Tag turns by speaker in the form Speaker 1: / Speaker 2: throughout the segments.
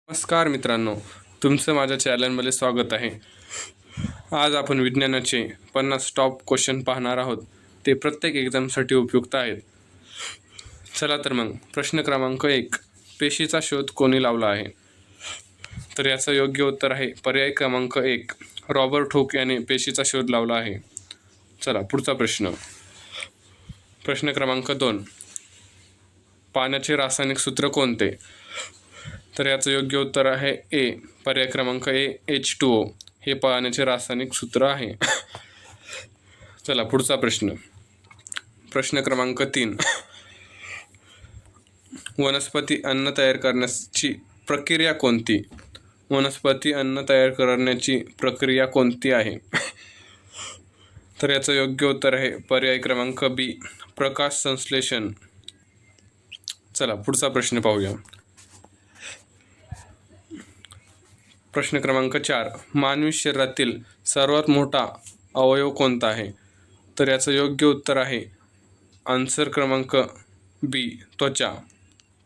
Speaker 1: नमस्कार मित्रांनो, तुमचं माझ्या चॅनलमध्ये स्वागत आहे. आज आपण विज्ञानाचे 50 टॉप क्वेश्चन पाहणार आहोत. ते प्रत्येक एक्झामसाठी उपयुक्त आहेत. चला तर मग प्रश्न क्रमांक 1, पेशीचा शोध कोणी लावला आहे? तर याचं योग्य उत्तर आहे पर्याय क्रमांक 1, रॉबर्ट हुक याने पेशीचा शोध लावला आहे. चला पुढचा प्रश्न. प्रश्न क्रमांक 2, पाण्याचे रासायनिक सूत्र कोणते? तर याचं योग्य उत्तर आहे ए, पर्याय क्रमांक ए, H2O हे पाण्याचे रासायनिक सूत्र आहे. चला पुढचा प्रश्न. प्रश्न क्रमांक 3, वनस्पती अन्न तयार करण्याची प्रक्रिया कोणती? वनस्पती अन्न तयार करण्याची प्रक्रिया कोणती आहे? तर याचं योग्य उत्तर आहे पर्याय क्रमांक बी, प्रकाश संश्लेषण. चला पुढचा प्रश्न पाहूया. प्रश्न क्रमांक 4, मानवी शरीरातील सर्वात मोठा अवयव कोणता आहे? तर याचं योग्य उत्तर आहे आन्सर क्रमांक बी, त्वचा.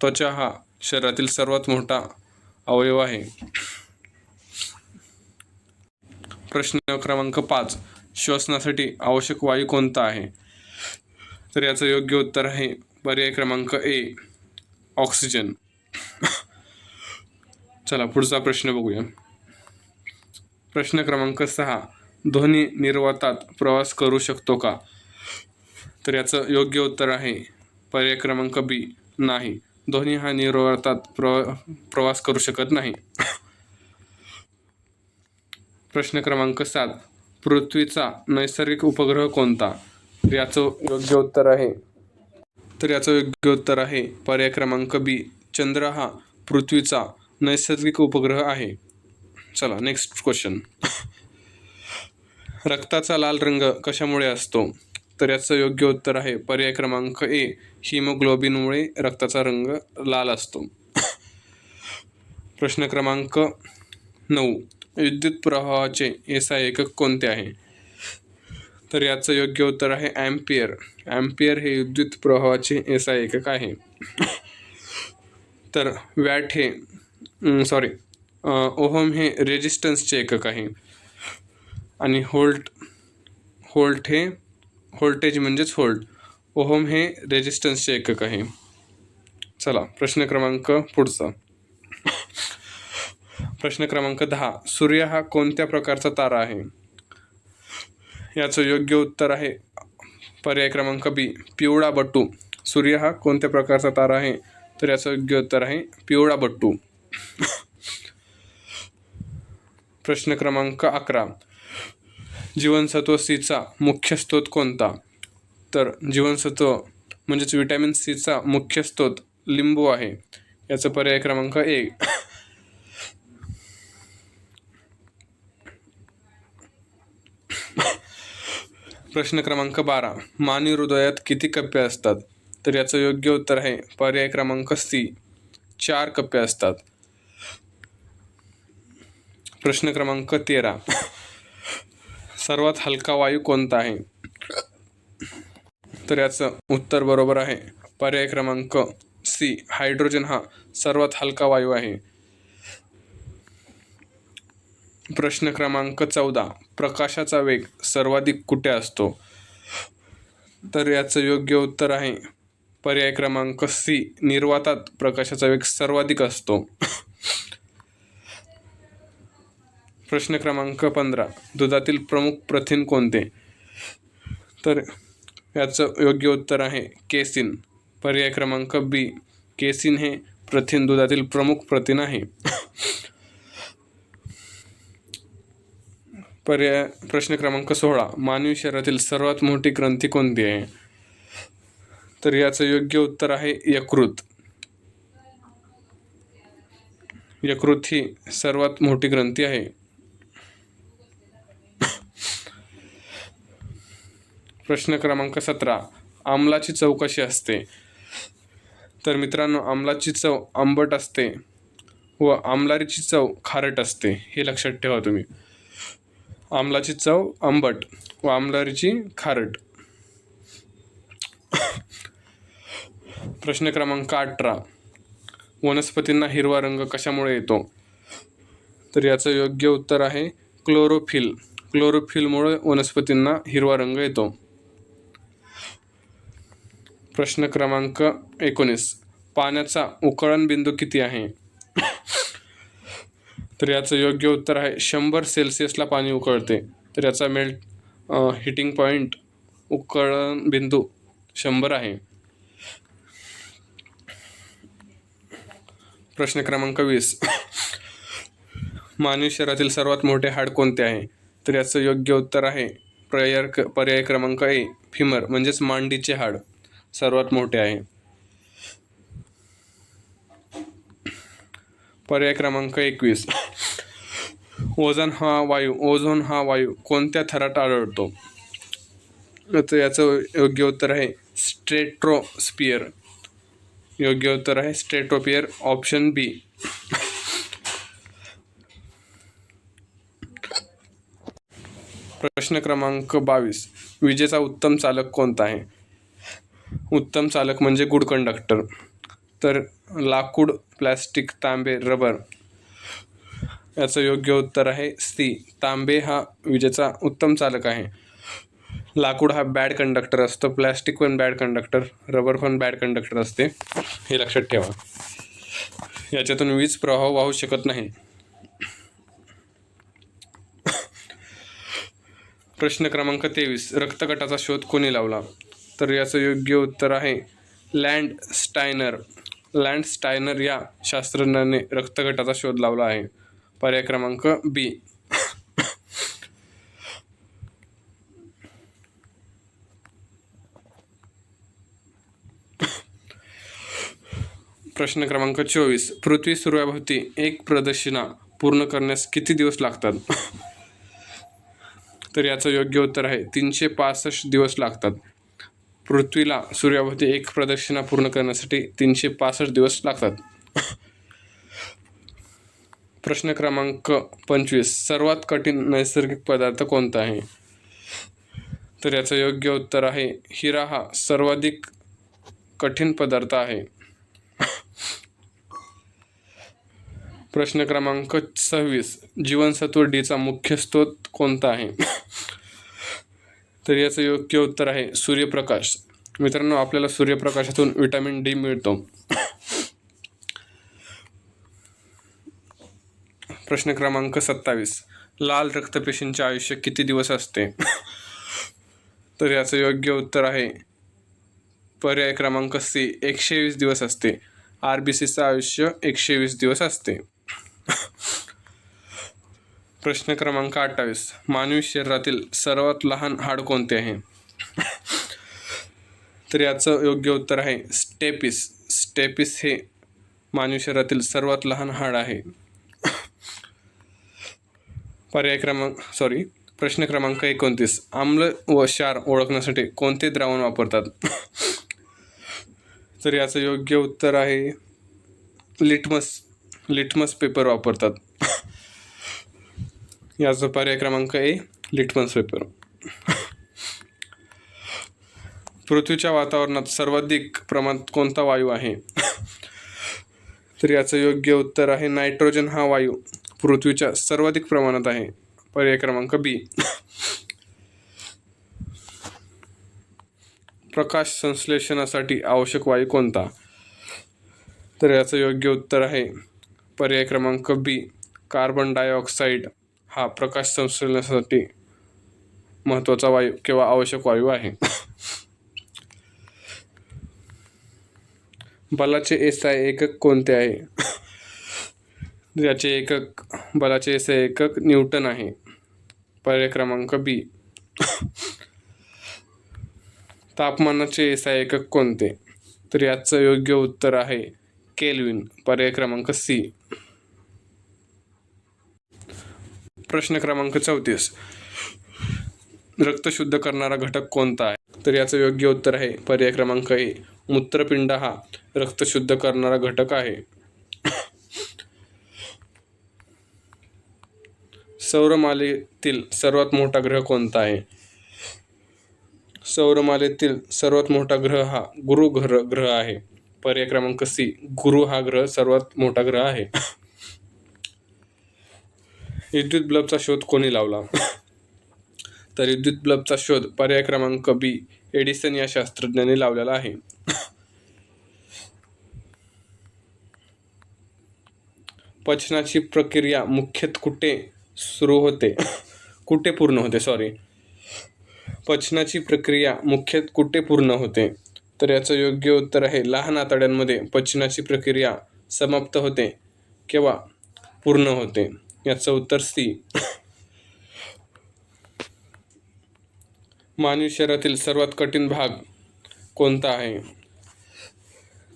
Speaker 1: त्वचा हा शरीरातील सर्वात मोठा अवयव आहे. प्रश्न क्रमांक 5, श्वसनासाठी आवश्यक वायू कोणता आहे? तर याचं योग्य उत्तर आहे पर्याय क्रमांक ए, ऑक्सिजन. चला पुढचा प्रश्न बघूया. प्रश्न क्रमांक 6, ध्वनी निर्वातात प्रवास करू शकतो का? तर याचं योग्य उत्तर आहे पर्याय क्रमांक बी, नाही. ध्वनी हा निर्वातात प्रवास करू शकत नाही. प्रश्न क्रमांक 7, पृथ्वीचा नैसर्गिक उपग्रह कोणता? तर याचं योग्य उत्तर आहे पर्याय क्रमांक बी, चंद्र हा पृथ्वीचा नैसर्गिक उपग्रह आहे. चला नेक्स्ट क्वेश्चन. रक्ताचा लाल रंग कशामुळे असतो? तर याचं योग्य उत्तर आहे पर्याय क्रमांक ए, हिमोग्लोबिनमुळे रक्ताचा रंग लाल असतो. प्रश्न क्रमांक 9, विद्युत प्रवाहाचे एसआय एकक कोणते आहे? तर याचं योग्य उत्तर आहे ॲम्पियर. ॲम्पियर हे विद्युत प्रवाहाचे एसआय एकक आहे. तर वॅट हे ओहम हे रेजिस्टन्सचे एकक आहे. आणि व्होल्टेज म्हणजेच व्होल्ट. ओहम हे रेजिस्टन्सचे एकक आहे. चला प्रश्न क्रमांक पुढचा. प्रश्न क्रमांक 10, सूर्य हा कोणत्या प्रकारचा तारा आहे? याचं योग्य उत्तर आहे पर्याय क्रमांक बी, पिवळा बट्टू. सूर्य हा कोणत्या प्रकारचा तारा आहे? तर याचं योग्य उत्तर आहे पिवळा बट्टू. प्रश्न क्रमांक 11, जीवनसत्व सीचा मुख्य स्रोत कोणता? तर जीवनसत्व म्हणजेच विटॅमिन सीचा मुख्य स्रोत लिंबू आहे. याचा पर्याय क्रमांक 1. प्रश्न क्रमांक 12, मानवी हृदयात किती कप्पे असतात? तर याचं योग्य उत्तर आहे पर्याय क्रमांक सी, 4 कप्पे असतात. प्रश्न क्रमांक 13, सर्वात हलका वायू कोणता आहे? तर याचं उत्तर बरोबर आहे पर्याय क्रमांक सी, हायड्रोजन हा सर्वात हलका वायू आहे. प्रश्न क्रमांक 14, प्रकाशाचा वेग सर्वाधिक कुठे असतो? तर याचं योग्य उत्तर आहे पर्याय क्रमांक सी, निर्वातात प्रकाशाचा वेग सर्वाधिक असतो. प्रश्न क्रमांक 15, दुधातील प्रमुख प्रथिन कोणते? तर याचं योग्य उत्तर आहे केसिन. पर्याय क्रमांक बी, केसिन हे प्रथिन दुधातील प्रमुख प्रथिन आहे. प्रश्न क्रमांक 16, मानवी शरीरातील सर्वात मोठी ग्रंथी कोणती आहे? तर याचं योग्य उत्तर आहे यकृत. यकृत ही सर्वात मोठी ग्रंथी आहे. प्रश्न क्रमांक 17, आम्लाची चव कशी असते? तर मित्रांनो, आम्लाची चव आंबट असते व आम्लारीची चव खारट असते. हे लक्षात ठेवा तुम्ही. आम्लाची चव आंबट व आम्लारीची खारट. प्रश्न क्रमांक 18, वनस्पतींना हिरवा रंग कशामुळे येतो? तर याचं योग्य उत्तर आहे क्लोरोफिल. क्लोरोफिलमुळे वनस्पतींना हिरवा रंग येतो. प्रश्न क्रमांक 19. पाण्याचा उकळण बिंदू किती आहे? तर याचं योग्य उत्तर आहे 100 सेल्सिअसला पाणी उकळते. तर याचा हिटिंग पॉईंट उकळण बिंदू 100 आहे. प्रश्न क्रमांक 20. मानवी शरीरातील सर्वात मोठे हाड कोणते आहे? तर याचं योग्य उत्तर आहे पर्याय क्रमांक ए, फिमर म्हणजेच मांडीचे हाड सर्वात मोठे आहे. पर्याय क्रमांक 21. ओझोन हा वायू कोणत्या थरात आढळतो? तर याचं योग्य उत्तर आहे स्ट्रेटोस्फियर. योग्य उत्तर आहे स्ट्रेटोस्फियर, ऑप्शन बी. प्रश्न क्रमांक 22. विजेचा उत्तम चालक कोणता आहे? उत्तम चालक म्हणजे गुड कंडक्टर. तर लाकूड, प्लॅस्टिक, तांबे, रबर. याचं योग्य उत्तर आहे सी, तांबे हा विजेचा उत्तम चालक आहे. लाकूड हा बॅड कंडक्टर असतो, प्लॅस्टिक पण बॅड कंडक्टर, रबर पण बॅड कंडक्टर असते, हे लक्षात ठेवा. याच्यातून वीज प्रवाह वाहू शकत नाही. प्रश्न क्रमांक 23. रक्तगटाचा शोध कोणी लावला? तर याचं योग्य उत्तर आहे लँडस्टायनर. लँडस्टायनर या शास्त्रज्ञाने रक्तगटाचा शोध लावला आहे. पर्याय क्रमांक बी. प्रश्न क्रमांक 24. पृथ्वी सूर्याभोवती एक प्रदक्षिणा पूर्ण करण्यास किती दिवस लागतात? तर याचं योग्य उत्तर आहे 365 दिवस लागतात. पृथ्वीला सूर्याभोवती एक प्रदक्षिणा पूर्ण करण्यासाठी 365 दिवस लागतात. प्रश्न क्रमांक 25. सर्वात कठीण नैसर्गिक पदार्थ कोणता आहे? तर याचं योग्य उत्तर आहे हिरा हा सर्वाधिक कठीण पदार्थ आहे. प्रश्न क्रमांक 26. जीवनसत्व डीचा मुख्य स्रोत कोणता आहे? तर याचं योग्य उत्तर आहे सूर्यप्रकाश. मित्रांनो, आपल्याला सूर्यप्रकाशातून विटॅमिन डी मिळतो. प्रश्न क्रमांक 27. लाल रक्तपेशींचे आयुष्य किती दिवस असते? तर याचं योग्य उत्तर आहे पर्याय क्रमांक सी, 120 दिवस असते. RBCचं आयुष्य 120 दिवस असते. प्रश्न क्रमांक 28. मानवी शरीरातील सर्वात लहान हाड कोणते आहे? तर याचं योग्य उत्तर आहे स्टेपिस. स्टेपिस हे मानवी शरीरातील सर्वात लहान हाड आहे. प्रश्न क्रमांक 29. आम्ल व क्षार ओळखण्यासाठी कोणते द्रावण वापरतात? तर याचं योग्य उत्तर आहे लिटमस पेपर वापरतात. याचा पर्याय क्रमांक ए, लिटमस पेपर. पृथ्वीच्या वातावरणात सर्वाधिक प्रमाणात कोणता वायू आहे? तर याचं योग्य उत्तर आहे नायट्रोजन हा वायू पृथ्वीच्या सर्वाधिक प्रमाणात आहे. पर्याय क्रमांक बी. प्रकाश संश्लेषणासाठी आवश्यक वायू कोणता? तर याचं योग्य उत्तर आहे पर्याय क्रमांक बी, कार्बन डायऑक्साईड हा प्रकाश संश्लेषणासाठी महत्त्वाचा वायू किंवा आवश्यक वायू आहे. बलाचे SI एकक कोणते आहे? बलाचे SI एकक न्यूटन आहे. पर्याय क्रमांक बी. तापमानाचे SI एकक कोणते? तर याचं योग्य उत्तर आहे केल्विन. पर्याय क्रमांक सी. प्रश्न क्रमांक 34. रक्त शुद्ध करणारा घटक कोणता आहे? तर याचं योग्य उत्तर आहे पर्याय क्रमांक ए, मूत्रपिंड हा रक्त शुद्ध करणारा घटक आहे. सौरमालेतील सर्वात मोठा ग्रह कोणता आहे? सौरमालेतील सर्वात मोठा ग्रह हा गुरु ग्रह आहे. पर्याय क्रमांक सी, गुरु हा ग्रह सर्वात मोठा ग्रह आहे. विद्युत बल्बचा शोध कोणी लावला? तर विद्युत बल्बचा शोध पर्याय क्रमांक बी, एडिसन या शास्त्रज्ञाने लावलेला आहे. पचनाची प्रक्रिया मुख्यतः कुठे पूर्ण होते? पचनाची प्रक्रिया मुख्यतः कुठे पूर्ण होते? तर याचं योग्य उत्तर आहे लहान आतड्यांमध्ये पचनाची प्रक्रिया समाप्त होते किंवा पूर्ण होते. याचं उत्तर सी. मानवी शरीरातील सर्वात कठीण भाग कोणता आहे?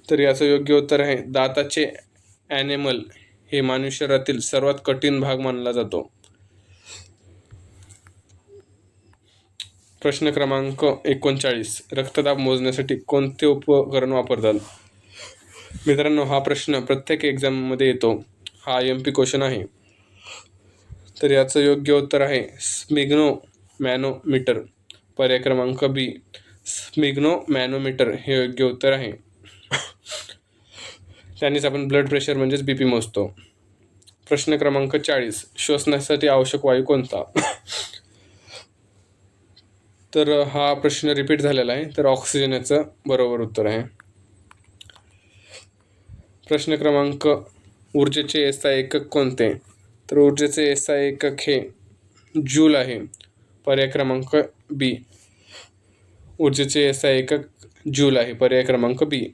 Speaker 1: तर याचं योग्य उत्तर आहे दाताचे ॲनिमल हे मानवी शरीरातील सर्वात कठीण भाग मानला जातो. प्रश्न क्रमांक 39, रक्तदाब मोजण्यासाठी कोणते उपकरण वापरतात? मित्रांनो, हा प्रश्न प्रत्येक एक्झाममध्ये येतो. हा MP क्वेश्चन आहे. तर याचं योग्य उत्तर आहे स्फिग्नोमॅनोमीटर. पर्याय क्रमांक बी, स्फिग्नोमॅनोमीटर हे योग्य उत्तर आहे. त्यानेच आपण ब्लड प्रेशर म्हणजेच BP मोजतो. प्रश्न क्रमांक 40, श्वसनासाठी आवश्यक वायू कोणता? तर हा प्रश्न रिपीट झालेला आहे. तर ऑक्सिजन याचं बरोबर उत्तर आहे. प्रश्न क्रमांक, ऊर्जेचे SI एकक कोणते? तर ऊर्जेचे SI एकक हे जूल आहे. पर्याय क्रमांक बी, ऊर्जेचे SI एकक जूल आहे. पर्याय क्रमांक बी.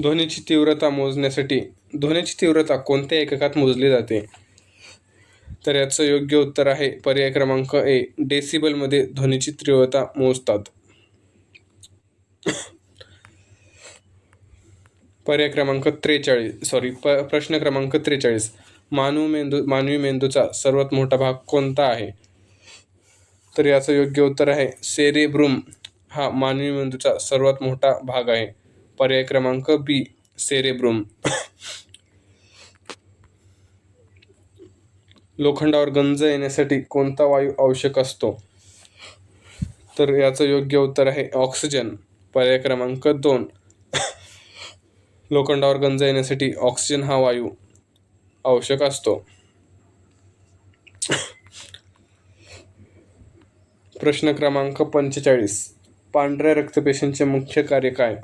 Speaker 1: ध्वनीची तीव्रता मोजण्यासाठी ध्वनीची तीव्रता कोणत्या एककात मोजली जाते? तर याचं योग्य उत्तर आहे पर्याय क्रमांक ए, डेसिबलमध्ये ध्वनीची तीव्रता मोजतात. पर्याय क्रमांक 43 प्रश्न क्रमांक 43, मानवी मेंदूचा सर्वात मोठा भाग कोणता आहे? तर याचं योग्य उत्तर आहे सेरेब्रम हा मानवी मेंदूचा सर्वात मोठा भाग आहे. पर्याय क्रमांक बी, सेरेब्रम. लोखंडावर गंज येण्यासाठी कोणता वायू आवश्यक असतो? तर याचं योग्य उत्तर आहे ऑक्सिजन. पर्याय क्रमांक 2, लोखंडावर गंज येण्यासाठी ऑक्सिजन हा वायू आवश्यक असतो. प्रश्न क्रमांक 45, पांढऱ्या रक्तपेशींचे मुख्य कार्य काय?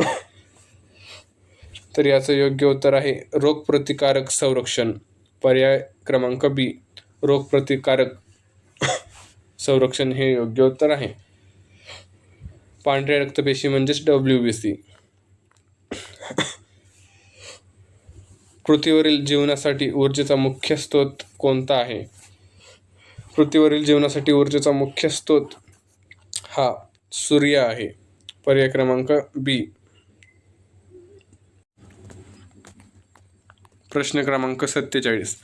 Speaker 1: तर याचं योग्य उत्तर आहे रोगप्रतिकारक संरक्षण. पर्याय क्रमांक बी, रोगप्रतिकारक संरक्षण हे योग्य उत्तर आहे. पांढऱ्या रक्तपेशी म्हणजेच WBC. पृथ्वीवरील जीवनासाठी ऊर्जेचा मुख्य स्रोत कोणता आहे? पृथ्वीवरील जीवनासाठी ऊर्जेचा मुख्य स्रोत हा सूर्य आहे. पर्याय क्रमांक बी. प्रश्न क्रमांक 47,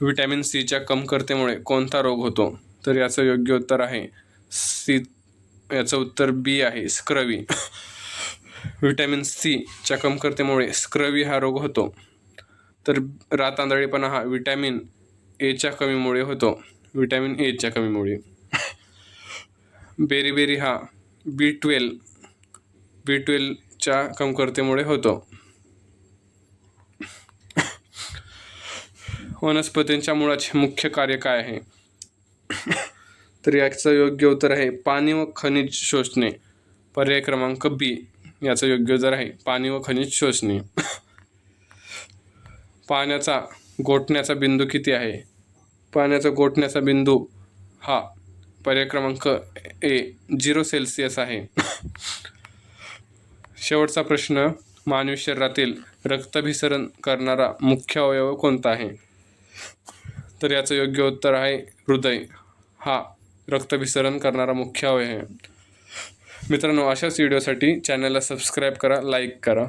Speaker 1: व्हिटॅमिन सीच्या कमतरतेमुळे कोणता रोग होतो? तर याचं योग्य उत्तर आहे सी, याचं उत्तर बी आहे, स्क्रवी. व्हिटॅमिन सीच्या कमतरतेमुळे स्क्रवी हा रोग होतो. तर रातआंधळेपणा हा व्हिटॅमिन एच्या कमीमुळे होतो. व्हिटॅमिन एच्या कमीमुळे. बेरीबेरी हा B12च्या कमतरतेमुळे होतो. वनस्पतींच्या मुळाचे मुख्य कार्य काय आहे? तर याचं योग्य उत्तर आहे पाणी व खनिज शोषणे. पर्याय क्रमांक बी, याचं योग्य उत्तर आहे पाणी व खनिज शोषणे. पाण्याचा गोठण्याचा बिंदू किती आहे? पाण्याचा गोठण्याचा बिंदू हा पर्याय क्रमांक ए, 0 सेल्सिअस आहे. शेवटचा प्रश्न, मानवी शरीरातील रक्ताभिसरण करणारा मुख्य अवयव कोणता आहे? तर याचं योग्य उत्तर आहे हृदय हा रक्ताभिसरण करणारा मुख्य अवयव आहे. मित्रांनो, अशाच व्हिडिओसाठी चॅनलला सबस्क्राईब करा, लाईक करा.